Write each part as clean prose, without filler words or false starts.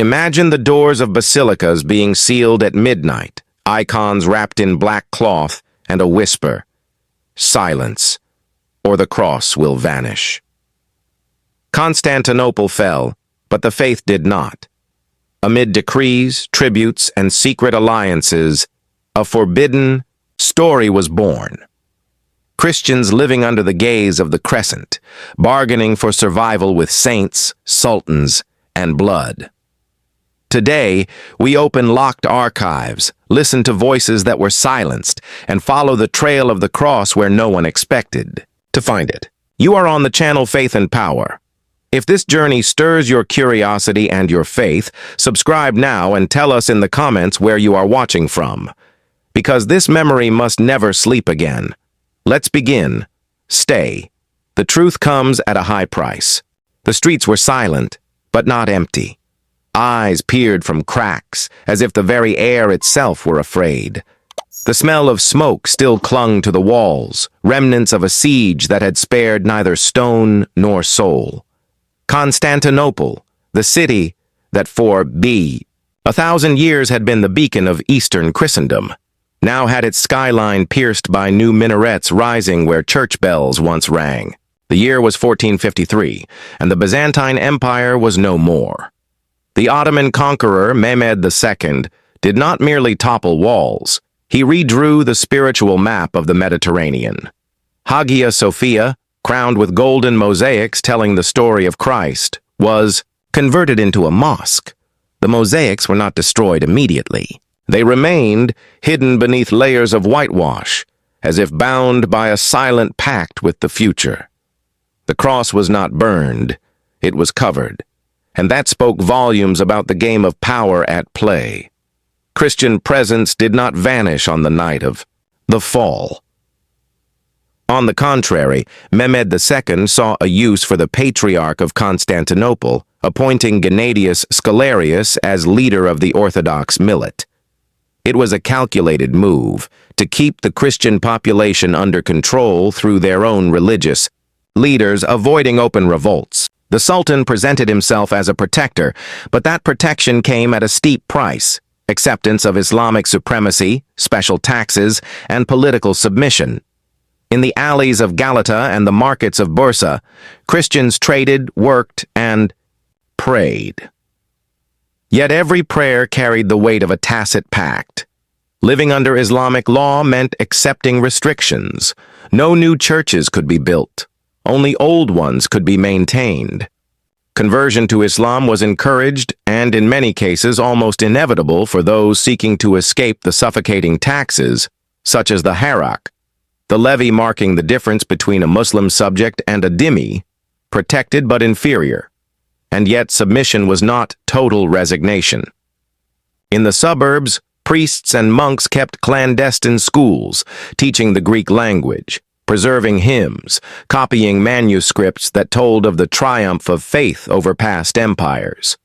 Imagine the doors of basilicas being sealed at midnight, icons wrapped in black cloth, and a whisper, "Silence, or the cross will vanish." Constantinople fell, but the faith did not. Amid decrees, tributes, and secret alliances, a forbidden story was born. Christians living under the gaze of the crescent, bargaining for survival with saints, sultans, and blood. Today, we open locked archives, listen to voices that were silenced, and follow the trail of the cross where no one expected to find it. You are on the channel Faith and Power. If this journey stirs your curiosity and your faith, subscribe now and tell us in the comments where you are watching from. Because this memory must never sleep again. Let's begin. Stay. The truth comes at a high price. The streets were silent, but not empty. Eyes peered from cracks, as if the very air itself were afraid. The smell of smoke still clung to the walls, remnants of a siege that had spared neither stone nor soul. Constantinople, the city that for 1,000 years had been the beacon of Eastern Christendom, now had its skyline pierced by new minarets rising where church bells once rang. The year was 1453, and the Byzantine Empire was no more. The Ottoman conqueror, Mehmed II, did not merely topple walls. He redrew the spiritual map of the Mediterranean. Hagia Sophia, crowned with golden mosaics telling the story of Christ, was converted into a mosque. The mosaics were not destroyed immediately. They remained hidden beneath layers of whitewash, as if bound by a silent pact with the future. The cross was not burned, it was covered, and that spoke volumes about the game of power at play. Christian presence did not vanish on the night of the fall. On the contrary, Mehmed II saw a use for the Patriarch of Constantinople, appointing Gennadius Scalarius as leader of the Orthodox millet. It was a calculated move to keep the Christian population under control through their own religious leaders avoiding open revolts. The Sultan presented himself as a protector, but that protection came at a steep price: acceptance of Islamic supremacy, special taxes, and political submission. In the alleys of Galata and the markets of Bursa, Christians traded, worked, and prayed. Yet every prayer carried the weight of a tacit pact. Living under Islamic law meant accepting restrictions. No new churches could be built. Only old ones could be maintained. Conversion to Islam was encouraged and, in many cases, almost inevitable for those seeking to escape the suffocating taxes, such as the harak, the levy marking the difference between a Muslim subject and a dhimmi, protected but inferior. And yet submission was not total resignation. In the suburbs, priests and monks kept clandestine schools, teaching the Greek language, preserving hymns, copying manuscripts that told of the triumph of faith over past empires.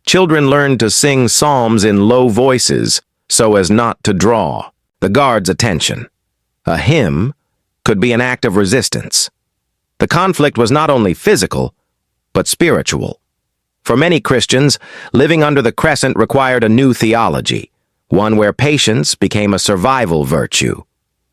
Children learned to sing psalms in low voices so as not to draw the guard's attention. A hymn could be an act of resistance. The conflict was not only physical, but spiritual. For many Christians, living under the crescent required a new theology, one where patience became a survival virtue.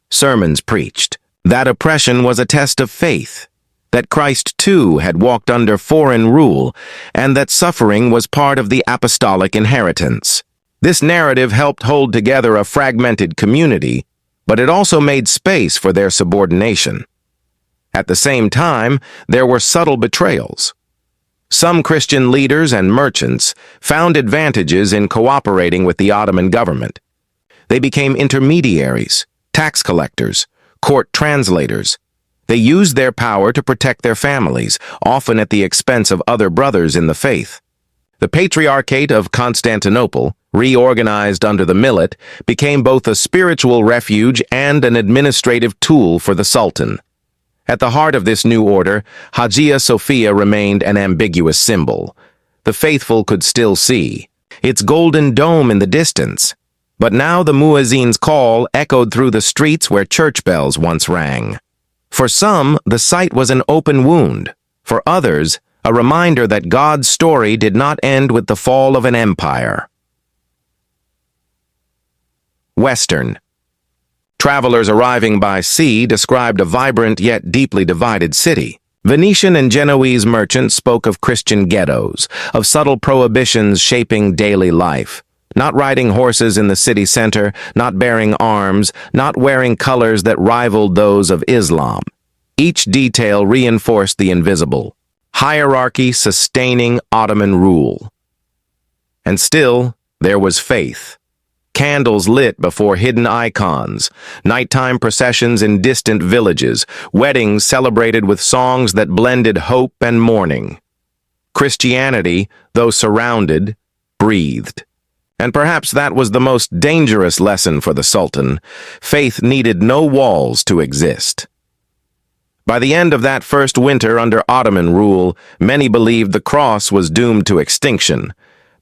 Sermons preached that oppression was a test of faith, that Christ too had walked under foreign rule, and that suffering was part of the apostolic inheritance. This narrative helped hold together a fragmented community, but it also made space for their subordination. At the same time, there were subtle betrayals. Some Christian leaders and merchants found advantages in cooperating with the Ottoman government. They became intermediaries, tax collectors, court translators. They used their power to protect their families, often at the expense of other brothers in the faith. The Patriarchate of Constantinople, reorganized under the millet, became both a spiritual refuge and an administrative tool for the Sultan. At the heart of this new order, Hagia Sophia remained an ambiguous symbol. The faithful could still see its golden dome in the distance, but now the muezzin's call echoed through the streets where church bells once rang. For some, the site was an open wound. For others, a reminder that God's story did not end with the fall of an empire. Western. Travelers arriving by sea described a vibrant yet deeply divided city. Venetian and Genoese merchants spoke of Christian ghettos, of subtle prohibitions shaping daily life. Not riding horses in the city center, not bearing arms, not wearing colors that rivaled those of Islam. Each detail reinforced the invisible. Hierarchy sustaining Ottoman rule. And still, there was faith. Candles lit before hidden icons, nighttime processions in distant villages, weddings celebrated with songs that blended hope and mourning. Christianity, though surrounded, breathed. And perhaps that was the most dangerous lesson for the Sultan. Faith needed no walls to exist. By the end of that first winter under Ottoman rule, many believed the cross was doomed to extinction.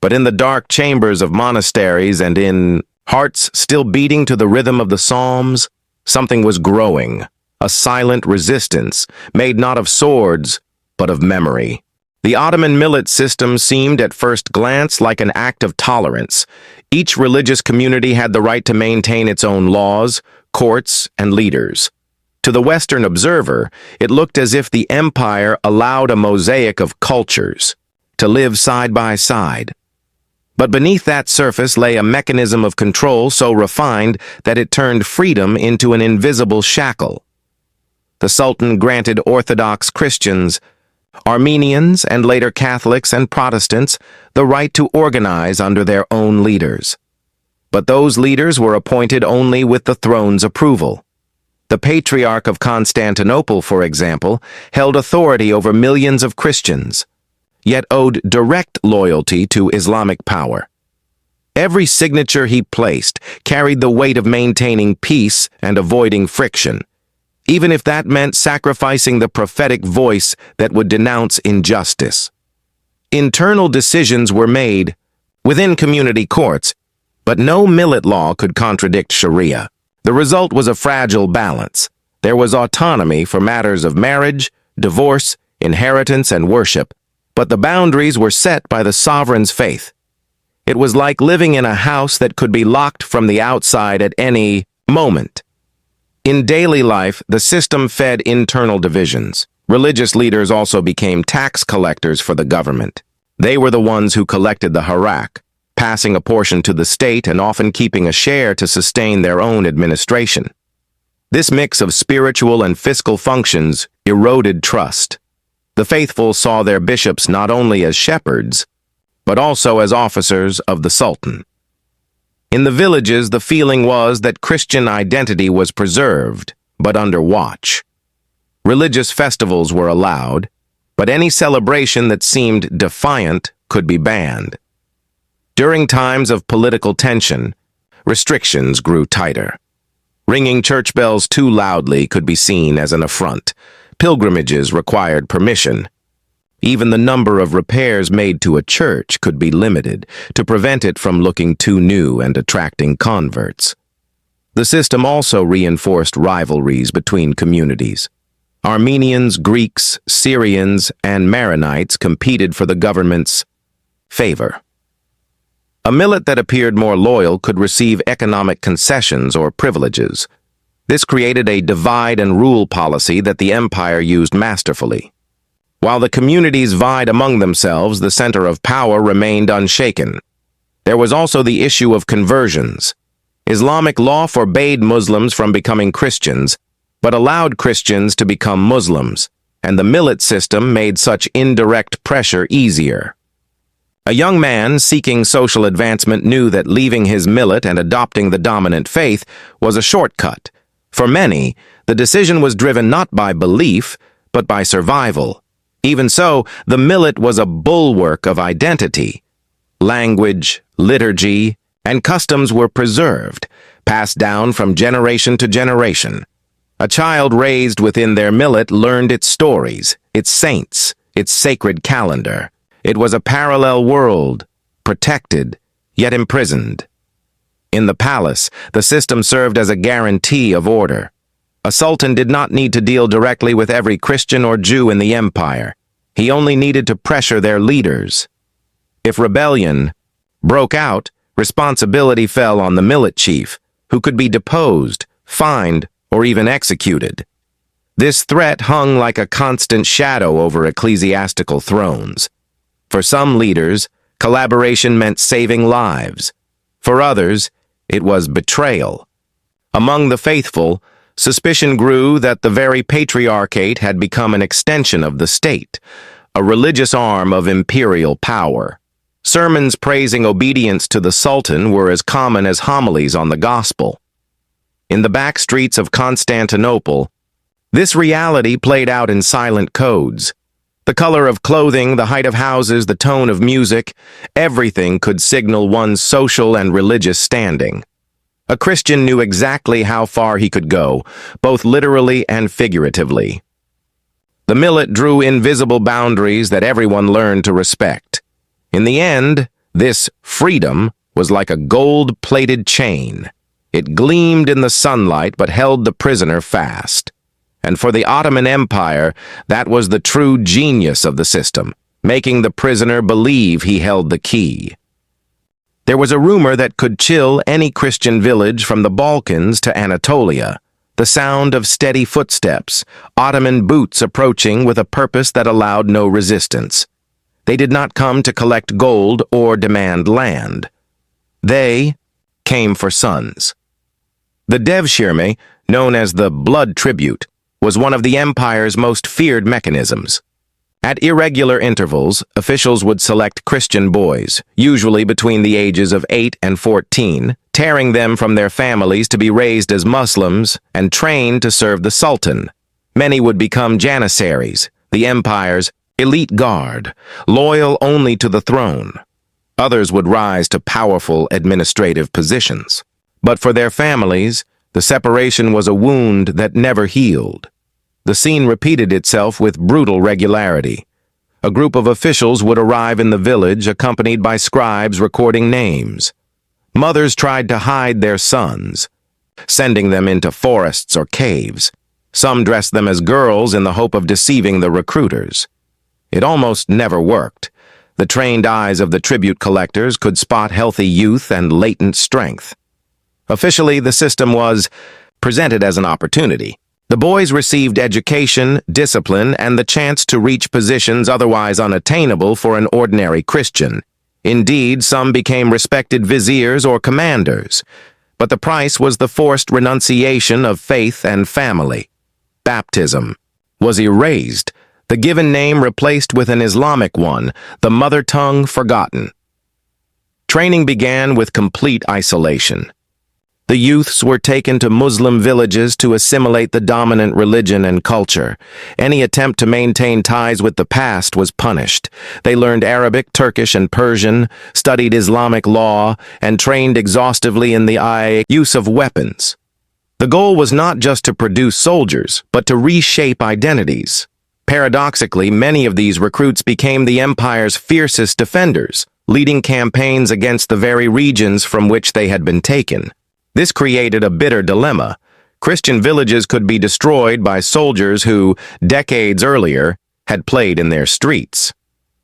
But in the dark chambers of monasteries and in hearts still beating to the rhythm of the Psalms, something was growing, a silent resistance, made not of swords, but of memory. The Ottoman millet system seemed at first glance like an act of tolerance. Each religious community had the right to maintain its own laws, courts, and leaders. To the Western observer, it looked as if the empire allowed a mosaic of cultures to live side by side. But beneath that surface lay a mechanism of control so refined that it turned freedom into an invisible shackle. The Sultan granted Orthodox Christians, Armenians, and later Catholics and Protestants the right to organize under their own leaders. But those leaders were appointed only with the throne's approval. The Patriarch of Constantinople, for example, held authority over millions of Christians, yet owed direct loyalty to Islamic power. Every signature he placed carried the weight of maintaining peace and avoiding friction, even if that meant sacrificing the prophetic voice that would denounce injustice. Internal decisions were made within community courts, but no millet law could contradict Sharia. The result was a fragile balance. There was autonomy for matters of marriage, divorce, inheritance, and worship, but the boundaries were set by the sovereign's faith. It was like living in a house that could be locked from the outside at any moment. In daily life, the system fed internal divisions. Religious leaders also became tax collectors for the government. They were the ones who collected the harak, passing a portion to the state and often keeping a share to sustain their own administration. This mix of spiritual and fiscal functions eroded trust. The faithful saw their bishops not only as shepherds, but also as officers of the Sultan. In the villages, the feeling was that Christian identity was preserved, but under watch. Religious festivals were allowed, but any celebration that seemed defiant could be banned. During times of political tension, restrictions grew tighter. Ringing church bells too loudly could be seen as an affront. Pilgrimages required permission. Even the number of repairs made to a church could be limited to prevent it from looking too new and attracting converts. The system also reinforced rivalries between communities. Armenians, Greeks, Syrians, and Maronites competed for the government's favor. A millet that appeared more loyal could receive economic concessions or privileges. This created a divide-and-rule policy that the empire used masterfully. While the communities vied among themselves, the center of power remained unshaken. There was also the issue of conversions. Islamic law forbade Muslims from becoming Christians, but allowed Christians to become Muslims, and the millet system made such indirect pressure easier. A young man seeking social advancement knew that leaving his millet and adopting the dominant faith was a shortcut. For many, the decision was driven not by belief, but by survival. Even so, the millet was a bulwark of identity. Language, liturgy, and customs were preserved, passed down from generation to generation. A child raised within their millet learned its stories, its saints, its sacred calendar. It was a parallel world, protected, yet imprisoned. In the palace, the system served as a guarantee of order. A sultan did not need to deal directly with every Christian or Jew in the empire. He only needed to pressure their leaders. If rebellion broke out, responsibility fell on the millet chief, who could be deposed, fined, or even executed. This threat hung like a constant shadow over ecclesiastical thrones. For some leaders, collaboration meant saving lives. For others, it was betrayal. Among the faithful, suspicion grew that the very Patriarchate had become an extension of the state, a religious arm of imperial power. Sermons praising obedience to the Sultan were as common as homilies on the gospel. In the back streets of Constantinople, this reality played out in silent codes. The color of clothing, the height of houses, the tone of music, everything could signal one's social and religious standing. A Christian knew exactly how far he could go, both literally and figuratively. The millet drew invisible boundaries that everyone learned to respect. In the end, this freedom was like a gold-plated chain. It gleamed in the sunlight but held the prisoner fast. And for the Ottoman Empire, that was the true genius of the system, making the prisoner believe he held the key. There was a rumor that could chill any Christian village from the Balkans to Anatolia, the sound of steady footsteps, Ottoman boots approaching with a purpose that allowed no resistance. They did not come to collect gold or demand land. They came for sons. The devshirme, known as the blood tribute, was one of the empire's most feared mechanisms. At irregular intervals, officials would select Christian boys, usually between the ages of 8 and 14, tearing them from their families to be raised as Muslims and trained to serve the Sultan. Many would become janissaries, the empire's elite guard, loyal only to the throne. Others would rise to powerful administrative positions. But for their families, the separation was a wound that never healed. The scene repeated itself with brutal regularity. A group of officials would arrive in the village accompanied by scribes recording names. Mothers tried to hide their sons, sending them into forests or caves. Some dressed them as girls in the hope of deceiving the recruiters. It almost never worked. The trained eyes of the tribute collectors could spot healthy youth and latent strength. Officially, the system was presented as an opportunity. The boys received education, discipline, and the chance to reach positions otherwise unattainable for an ordinary Christian. Indeed, some became respected viziers or commanders. But the price was the forced renunciation of faith and family. Baptism was erased, the given name replaced with an Islamic one, the mother tongue forgotten. Training began with complete isolation. The youths were taken to Muslim villages to assimilate the dominant religion and culture. Any attempt to maintain ties with the past was punished. They learned Arabic, Turkish, and Persian, studied Islamic law, and trained exhaustively in the use of weapons. The goal was not just to produce soldiers, but to reshape identities. Paradoxically, many of these recruits became the empire's fiercest defenders, leading campaigns against the very regions from which they had been taken. This created a bitter dilemma. Christian villages could be destroyed by soldiers who, decades earlier, had played in their streets.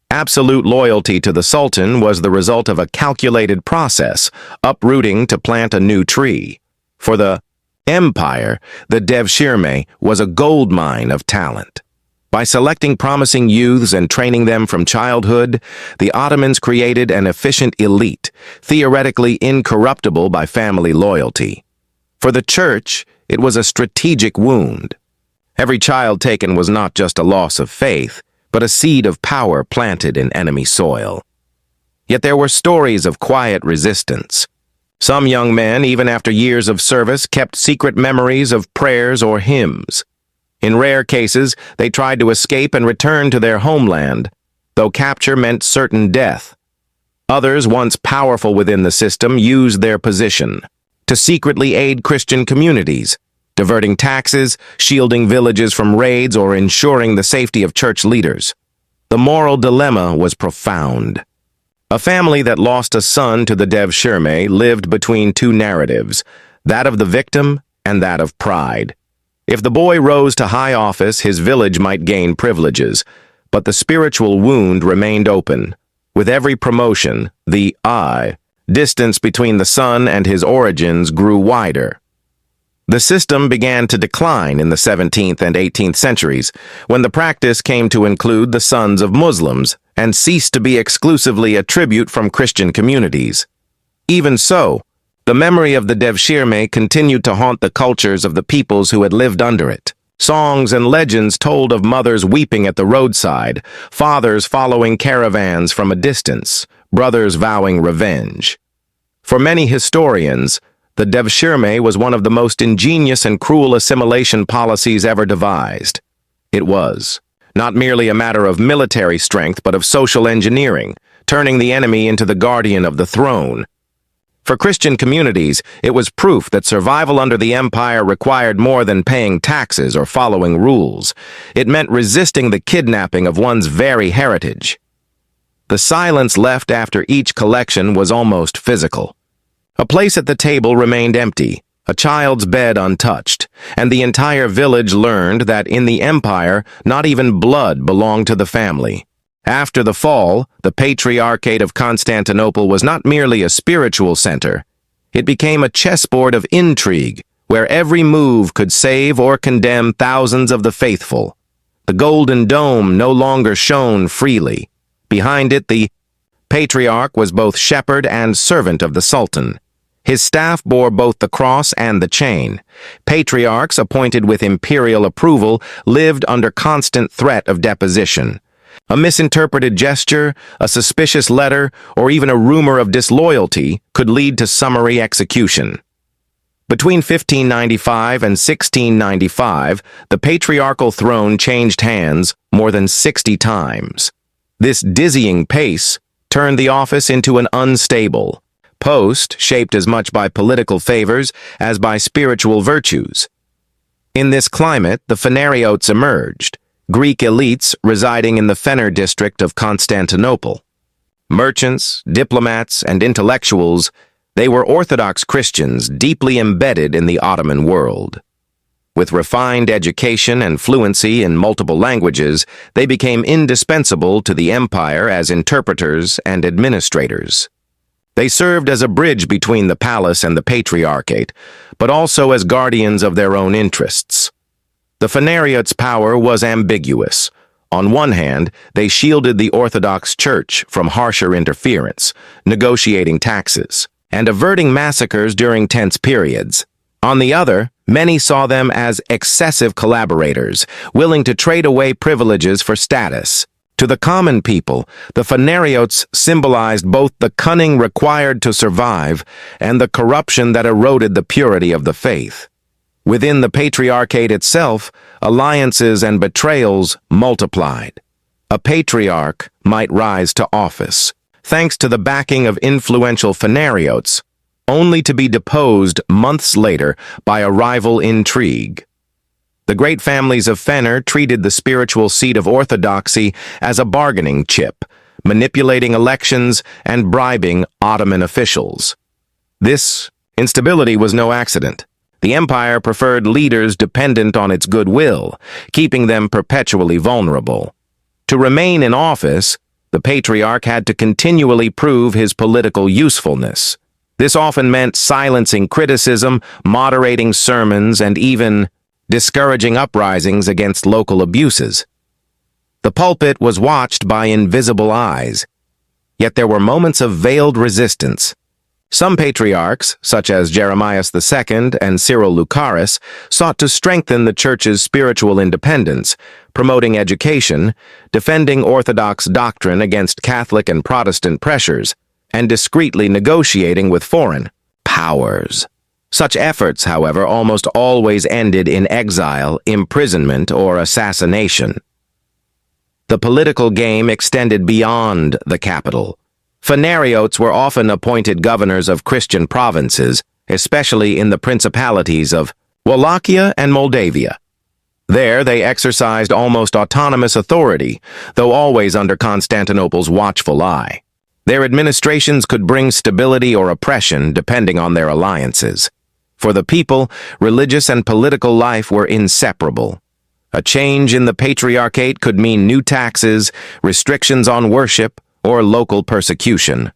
Absolute loyalty to the Sultan was the result of a calculated process, uprooting to plant a new tree. For the empire, the devshirme was a goldmine of talent. By selecting promising youths and training them from childhood, the Ottomans created an efficient elite, theoretically incorruptible by family loyalty. For the church, it was a strategic wound. Every child taken was not just a loss of faith, but a seed of power planted in enemy soil. Yet there were stories of quiet resistance. Some young men, even after years of service, kept secret memories of prayers or hymns. In rare cases, they tried to escape and return to their homeland, though capture meant certain death. Others, once powerful within the system, used their position to secretly aid Christian communities, diverting taxes, shielding villages from raids, or ensuring the safety of church leaders. The moral dilemma was profound. A family that lost a son to the devshirme lived between two narratives, that of the victim and that of pride. If the boy rose to high office, his village might gain privileges, but the spiritual wound remained open. With every promotion, the distance between the son and his origins grew wider. The system began to decline in the 17th and 18th centuries, when the practice came to include the sons of Muslims and ceased to be exclusively a tribute from Christian communities. Even so, the memory of the devshirme continued to haunt the cultures of the peoples who had lived under it. Songs and legends told of mothers weeping at the roadside, fathers following caravans from a distance, brothers vowing revenge. For many historians, the devshirme was one of the most ingenious and cruel assimilation policies ever devised. It was not merely a matter of military strength, but of social engineering, turning the enemy into the guardian of the throne. For Christian communities, it was proof that survival under the empire required more than paying taxes or following rules. It meant resisting the kidnapping of one's very heritage. The silence left after each collection was almost physical. A place at the table remained empty, a child's bed untouched, and the entire village learned that in the empire, not even blood belonged to the family. After the fall, the Patriarchate of Constantinople was not merely a spiritual center. It became a chessboard of intrigue, where every move could save or condemn thousands of the faithful. The Golden Dome no longer shone freely. Behind it, the Patriarch was both shepherd and servant of the Sultan. His staff bore both the cross and the chain. Patriarchs appointed with imperial approval lived under constant threat of deposition. A misinterpreted gesture, a suspicious letter, or even a rumor of disloyalty could lead to summary execution. Between 1595 and 1695, the patriarchal throne changed hands more than 60 times. This dizzying pace turned the office into an unstable post shaped as much by political favors as by spiritual virtues. In this climate, the Phanariotes emerged, Greek elites residing in the Fener district of Constantinople. Merchants, diplomats, and intellectuals, they were Orthodox Christians deeply embedded in the Ottoman world. With refined education and fluency in multiple languages, they became indispensable to the empire as interpreters and administrators. They served as a bridge between the palace and the Patriarchate, but also as guardians of their own interests. The Phanariotes' power was ambiguous. On one hand, they shielded the Orthodox Church from harsher interference, negotiating taxes, and averting massacres during tense periods. On the other, many saw them as excessive collaborators, willing to trade away privileges for status. To the common people, the Phanariotes symbolized both the cunning required to survive and the corruption that eroded the purity of the faith. Within the Patriarchate itself, alliances and betrayals multiplied. A patriarch might rise to office, thanks to the backing of influential Phanariotes, only to be deposed months later by a rival intrigue. The great families of Fener treated the spiritual seat of orthodoxy as a bargaining chip, manipulating elections and bribing Ottoman officials. This instability was no accident. The empire preferred leaders dependent on its goodwill, keeping them perpetually vulnerable. To remain in office, the patriarch had to continually prove his political usefulness. This often meant silencing criticism, moderating sermons, and even discouraging uprisings against local abuses. The pulpit was watched by invisible eyes, yet there were moments of veiled resistance. Some patriarchs, such as Jeremias II and Cyril Lucaris, sought to strengthen the church's spiritual independence, promoting education, defending Orthodox doctrine against Catholic and Protestant pressures, and discreetly negotiating with foreign powers. Such efforts, however, almost always ended in exile, imprisonment, or assassination. The political game extended beyond the capital. Phanariotes were often appointed governors of Christian provinces, especially in the principalities of Wallachia and Moldavia. There they exercised almost autonomous authority, though always under Constantinople's watchful eye. Their administrations could bring stability or oppression depending on their alliances. For the people, religious and political life were inseparable. A change in the Patriarchate could mean new taxes, restrictions on worship, or local persecution.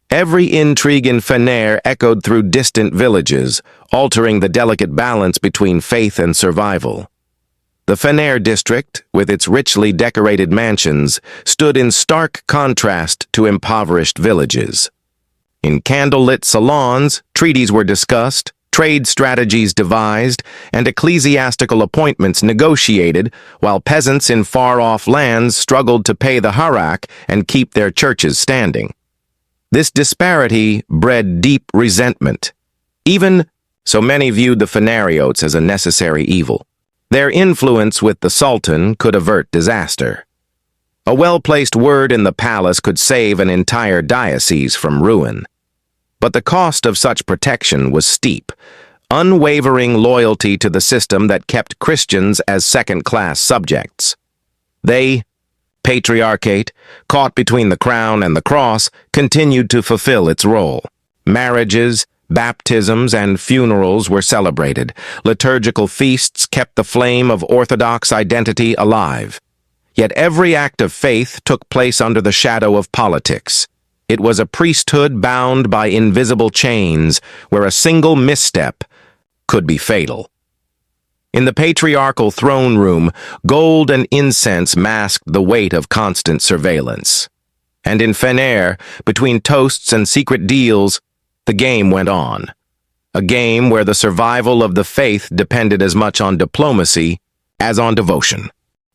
Every intrigue in Phanar echoed through distant villages, altering the delicate balance between faith and survival. The Phanar district, with its richly decorated mansions, stood in stark contrast to impoverished villages. In candlelit salons, treaties were discussed, trade strategies devised, and ecclesiastical appointments negotiated, while peasants in far-off lands struggled to pay the harak and keep their churches standing. This disparity bred deep resentment. Even so, many viewed the Phanariotes as a necessary evil. Their influence with the Sultan could avert disaster. A well-placed word in the palace could save an entire diocese from ruin. But the cost of such protection was steep, unwavering loyalty to the system that kept Christians as second-class subjects. They, Patriarchate, caught between the crown and the cross, continued to fulfill its role. Marriages, baptisms, and funerals were celebrated. Liturgical feasts kept the flame of Orthodox identity alive. Yet every act of faith took place under the shadow of politics. It was a priesthood bound by invisible chains, where a single misstep could be fatal. In the patriarchal throne room, gold and incense masked the weight of constant surveillance. And in Phanar, between toasts and secret deals, the game went on. A game where the survival of the faith depended as much on diplomacy as on devotion.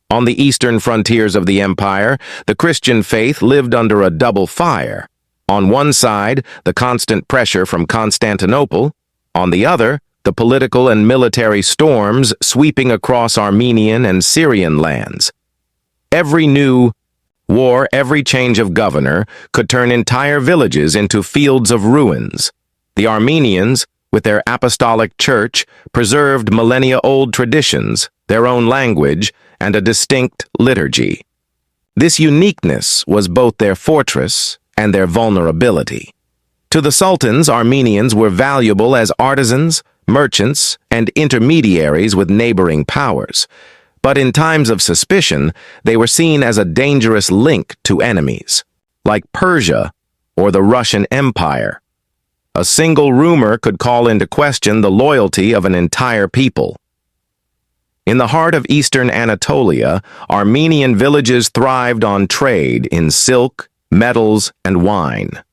On the eastern frontiers of the empire, the Christian faith lived under a double fire. On one side, the constant pressure from Constantinople. On the other, the political and military storms sweeping across Armenian and Syrian lands. Every new war, every change of governor, could turn entire villages into fields of ruins. The Armenians, with their apostolic church, preserved millennia-old traditions, their own language, and a distinct liturgy. This uniqueness was both their fortress and their vulnerability. To the sultans, Armenians were valuable as artisans, merchants, and intermediaries with neighboring powers. But in times of suspicion, they were seen as a dangerous link to enemies, like Persia or the Russian Empire. A single rumor could call into question the loyalty of an entire people. In the heart of eastern Anatolia, Armenian villages thrived on trade in silk, metals, and wine.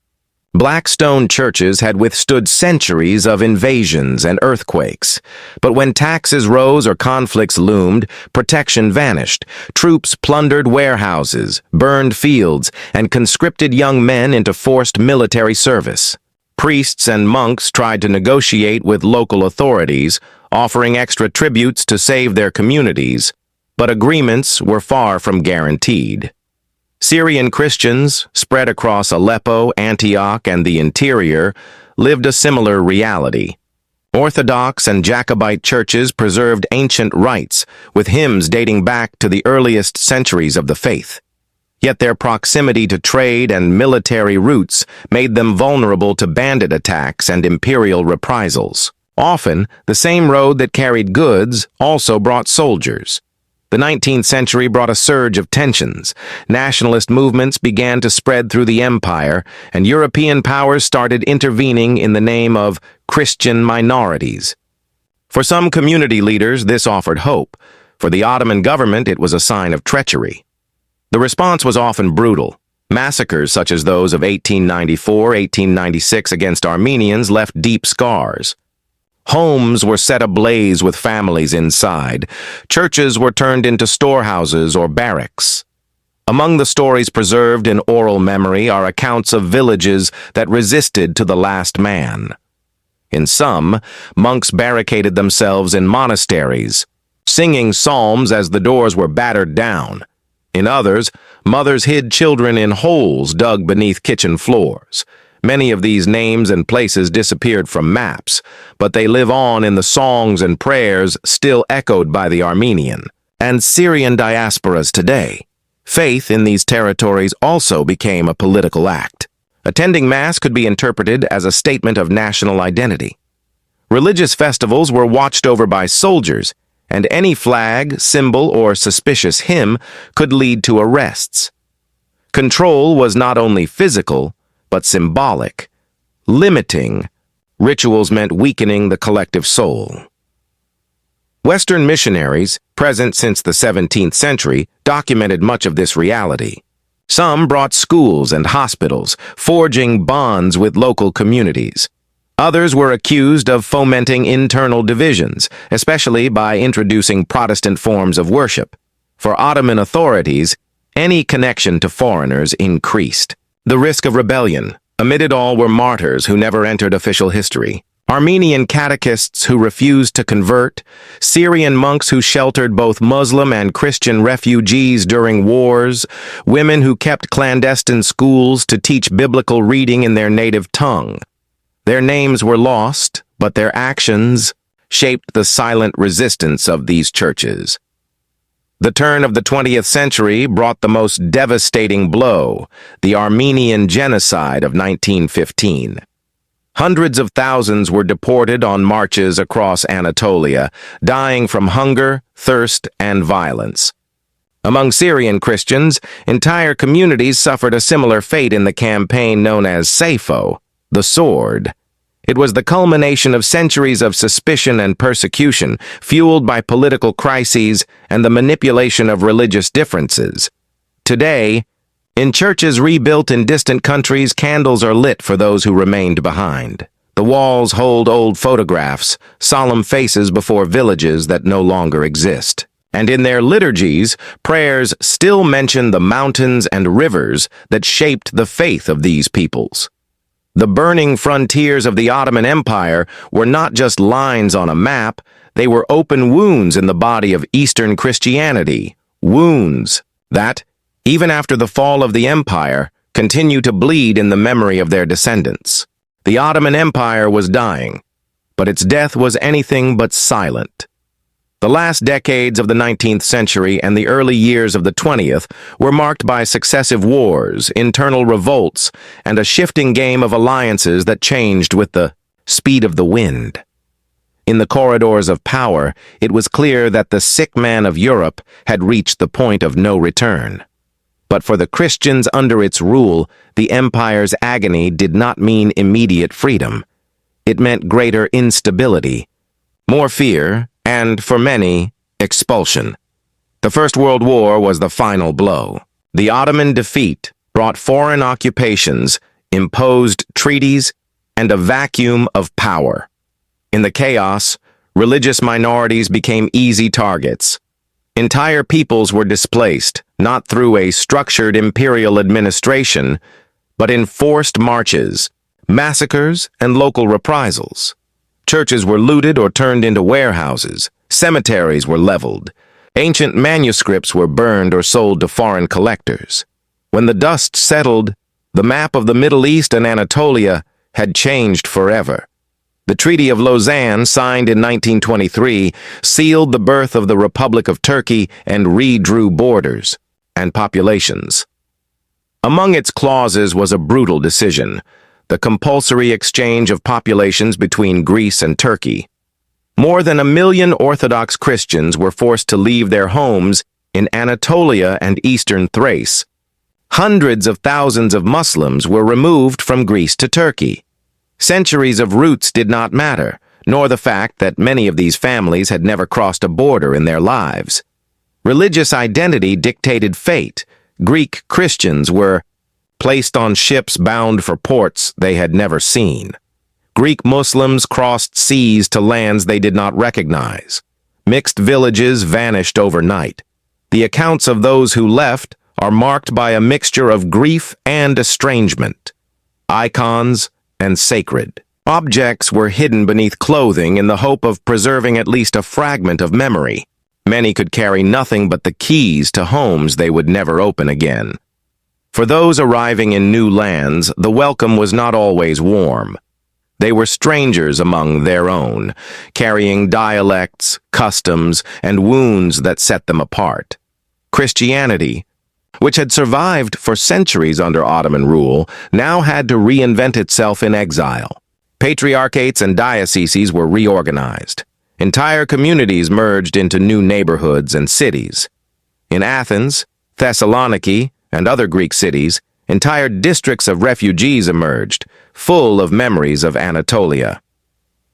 Black stone churches had withstood centuries of invasions and earthquakes, but when taxes rose or conflicts loomed, protection vanished. Troops plundered warehouses, burned fields, and conscripted young men into forced military service. Priests and monks tried to negotiate with local authorities, offering extra tributes to save their communities, but agreements were far from guaranteed. Syrian Christians, spread across Aleppo, Antioch, and the interior, lived a similar reality. Orthodox and Jacobite churches preserved ancient rites, with hymns dating back to the earliest centuries of the faith. Yet their proximity to trade and military routes made them vulnerable to bandit attacks and imperial reprisals. Often, the same road that carried goods also brought soldiers. The 19th century brought a surge of tensions. Nationalist movements began to spread through the empire, and European powers started intervening in the name of Christian minorities. For some community leaders, this offered hope. For the Ottoman government, it was a sign of treachery. The response was often brutal. Massacres such as those of 1894-1896 against Armenians left deep scars. Homes were set ablaze with families inside. Churches were turned into storehouses or barracks. Among the stories preserved in oral memory are accounts of villages that resisted to the last man. In some, monks barricaded themselves in monasteries, singing psalms as the doors were battered down. In others, mothers hid children in holes dug beneath kitchen floors. Many of these names and places disappeared from maps, but they live on in the songs and prayers still echoed by the Armenian and Syrian diasporas today. Faith in these territories also became a political act. Attending Mass could be interpreted as a statement of national identity. Religious festivals were watched over by soldiers, and any flag, symbol, or suspicious hymn could lead to arrests. Control was not only physical, but symbolic. Limiting rituals meant weakening the collective soul. Western missionaries, present since the 17th century, documented much of this reality. Some brought schools and hospitals, forging bonds with local communities. Others were accused of fomenting internal divisions, especially by introducing Protestant forms of worship. For Ottoman authorities, any connection to foreigners increased. The risk of rebellion. Amid it all were martyrs who never entered official history. Armenian catechists who refused to convert, Syrian monks who sheltered both Muslim and Christian refugees during wars, women who kept clandestine schools to teach biblical reading in their native tongue. Their names were lost, but their actions shaped the silent resistance of these churches. The turn of the 20th century brought the most devastating blow, the Armenian genocide of 1915. Hundreds of thousands were deported on marches across Anatolia, dying from hunger, thirst, and violence. Among Syrian Christians, entire communities suffered a similar fate in the campaign known as Sappho, the sword. It was the culmination of centuries of suspicion and persecution, fueled by political crises and the manipulation of religious differences. Today, in churches rebuilt in distant countries, candles are lit for those who remained behind. The walls hold old photographs, solemn faces before villages that no longer exist. And in their liturgies, prayers still mention the mountains and rivers that shaped the faith of these peoples. The burning frontiers of the Ottoman Empire were not just lines on a map, they were open wounds in the body of Eastern Christianity. Wounds that, even after the fall of the empire, continue to bleed in the memory of their descendants. The Ottoman Empire was dying, but its death was anything but silent. The last decades of the 19th century and the early years of the 20th were marked by successive wars, internal revolts, and a shifting game of alliances that changed with the speed of the wind. In the corridors of power, it was clear that the sick man of Europe had reached the point of no return. But for the Christians under its rule, the empire's agony did not mean immediate freedom. It meant greater instability, more fear, and, for many, expulsion. The First World War was the final blow. The Ottoman defeat brought foreign occupations, imposed treaties, and a vacuum of power. In the chaos, religious minorities became easy targets. Entire peoples were displaced, not through a structured imperial administration, but in forced marches, massacres, and local reprisals. Churches were looted or turned into warehouses. Cemeteries were leveled. Ancient manuscripts were burned or sold to foreign collectors. When the dust settled, the map of the Middle East and Anatolia had changed forever. The Treaty of Lausanne, signed in 1923, sealed the birth of the Republic of Turkey and redrew borders and populations. Among its clauses was a brutal decision: the compulsory exchange of populations between Greece and Turkey. More than 1 million Orthodox Christians were forced to leave their homes in Anatolia and eastern Thrace. Hundreds of thousands of Muslims were removed from Greece to Turkey. Centuries of roots did not matter, nor the fact that many of these families had never crossed a border in their lives. Religious identity dictated fate. Greek Christians were placed on ships bound for ports they had never seen. Greek Muslims crossed seas to lands they did not recognize. Mixed villages vanished overnight. The accounts of those who left are marked by a mixture of grief and estrangement. Icons and sacred objects were hidden beneath clothing in the hope of preserving at least a fragment of memory. Many could carry nothing but the keys to homes they would never open again. For those arriving in new lands, the welcome was not always warm. They were strangers among their own, carrying dialects, customs, and wounds that set them apart. Christianity, which had survived for centuries under Ottoman rule, now had to reinvent itself in exile. Patriarchates and dioceses were reorganized. Entire communities merged into new neighborhoods and cities. In Athens, Thessaloniki, and other Greek cities, entire districts of refugees emerged, full of memories of Anatolia.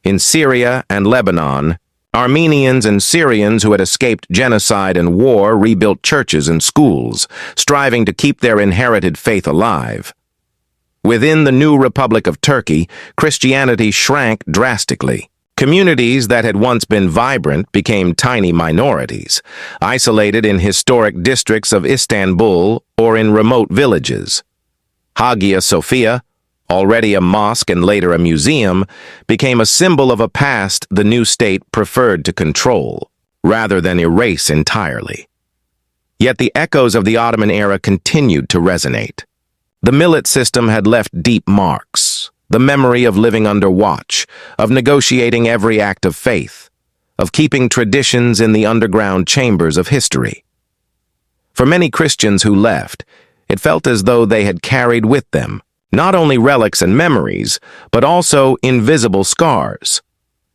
In Syria and Lebanon, Armenians and Syrians who had escaped genocide and war rebuilt churches and schools, striving to keep their inherited faith alive. Within the new Republic of Turkey, Christianity shrank drastically. Communities that had once been vibrant became tiny minorities, isolated in historic districts of Istanbul or in remote villages. Hagia Sophia, already a mosque and later a museum, became a symbol of a past the new state preferred to control, rather than erase entirely. Yet the echoes of the Ottoman era continued to resonate. The millet system had left deep marks, the memory of living under watch, of negotiating every act of faith, of keeping traditions in the underground chambers of history. For many Christians who left, it felt as though they had carried with them not only relics and memories, but also invisible scars.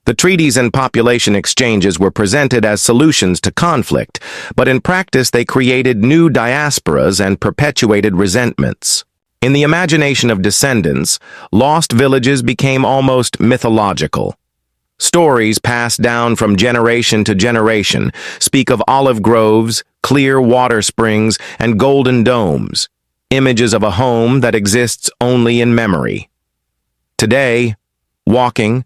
The treaties and population exchanges were presented as solutions to conflict, but in practice they created new diasporas and perpetuated resentments. In the imagination of descendants, lost villages became almost mythological. Stories passed down from generation to generation speak of olive groves, clear water springs, and golden domes, images of a home that exists only in memory. Today, walking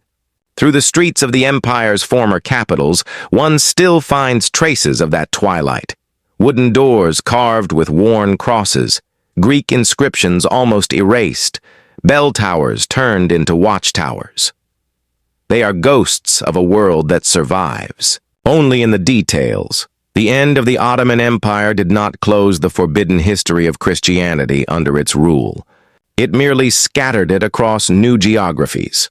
through the streets of the empire's former capitals, one still finds traces of that twilight. Wooden doors carved with worn crosses, Greek inscriptions almost erased, bell towers turned into watchtowers. They are ghosts of a world that survives, only in the details. The end of the Ottoman Empire did not close the forbidden history of Christianity under its rule. It merely scattered it across new geographies.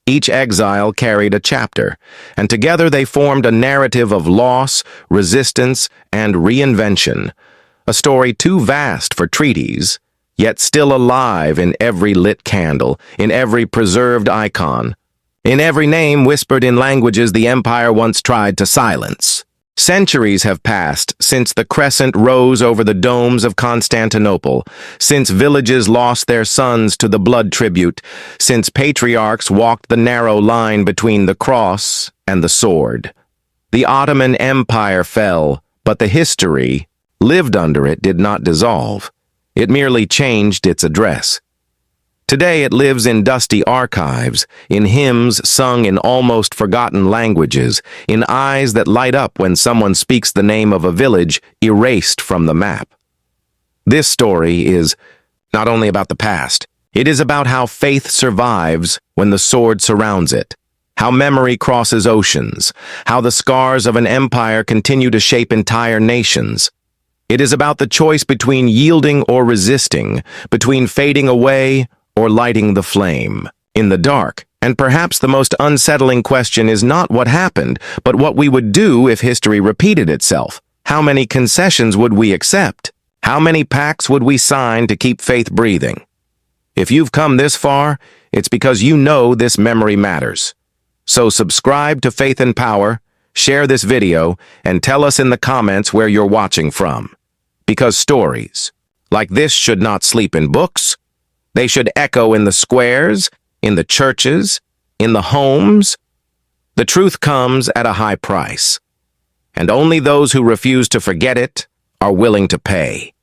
Each exile carried a chapter, and together they formed a narrative of loss, resistance, and reinvention, a story too vast for treaties, yet still alive in every lit candle, in every preserved icon, in every name whispered in languages the empire once tried to silence. Centuries have passed since the crescent rose over the domes of Constantinople, since villages lost their sons to the blood tribute, since patriarchs walked the narrow line between the cross and the sword. The Ottoman Empire fell, but the history lived under it did not dissolve. It merely changed its address. Today it lives in dusty archives, in hymns sung in almost forgotten languages, in eyes that light up when someone speaks the name of a village erased from the map. This story is not only about the past, it is about how faith survives when the sword surrounds it, how memory crosses oceans, how the scars of an empire continue to shape entire nations. It is about the choice between yielding or resisting, between fading away or lighting the flame in the dark. And perhaps the most unsettling question is not what happened, but what we would do if history repeated itself. How many concessions would we accept? How many pacts would we sign to keep faith breathing? If you've come this far, it's because you know this memory matters. So subscribe to Faith and Power, share this video, and tell us in the comments where you're watching from. Because stories like this should not sleep in books. They should echo in the squares, in the churches, in the homes. The truth comes at a high price, and only those who refuse to forget it are willing to pay.